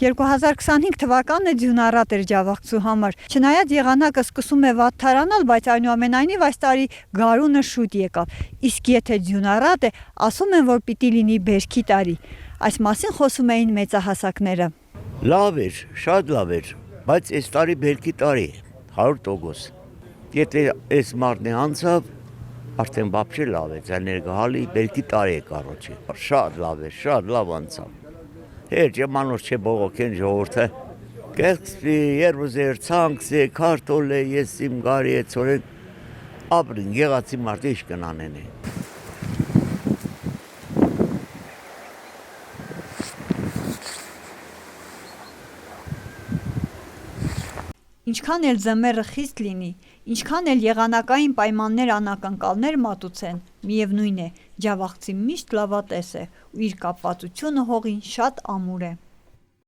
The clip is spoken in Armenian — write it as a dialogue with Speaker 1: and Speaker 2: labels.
Speaker 1: 2025 թվականն է ձյունառատ էր Ջավախցու համար։ Չնայած եղանակը սկսում է վատթարանալ, բայց այնուամենայնիվ այս տարի գարունը շուտ եկավ։ Իսկ եթե ձյունառատ է, ասում են, որ պիտի լինի բերքի տարի։ Այս մասին խոսում էին մեծահասակները։
Speaker 2: Լավ էր, շատ լավ էր, բայց այս տարի բերքի տարի է, 100%։ Եթե այս մարտն անցավ, արդեն բապշե լավ է, ներգահալի բերքի տարի է կարոջի։ Շատ լավ է, շատ լավ անցավ։ Հեր ջեմանոց չէ բողոքեն ժողովուրդը, կեղծվի, երբուզեր, ցանքսե, քարտոլ է, ես իմ գարի է ծորեն, ապրին, գեղացի մարդը իշ կնանեն է։
Speaker 1: Ինչքան էլ ձմեռը խիստ լինի, ինչքան էլ եղանակային պայմաններ անակնկալներ մատուցեն, միևնույն է, Ջավախցին միշտ լավատես է ու իր կապվածությունը հողին շատ ամուր է։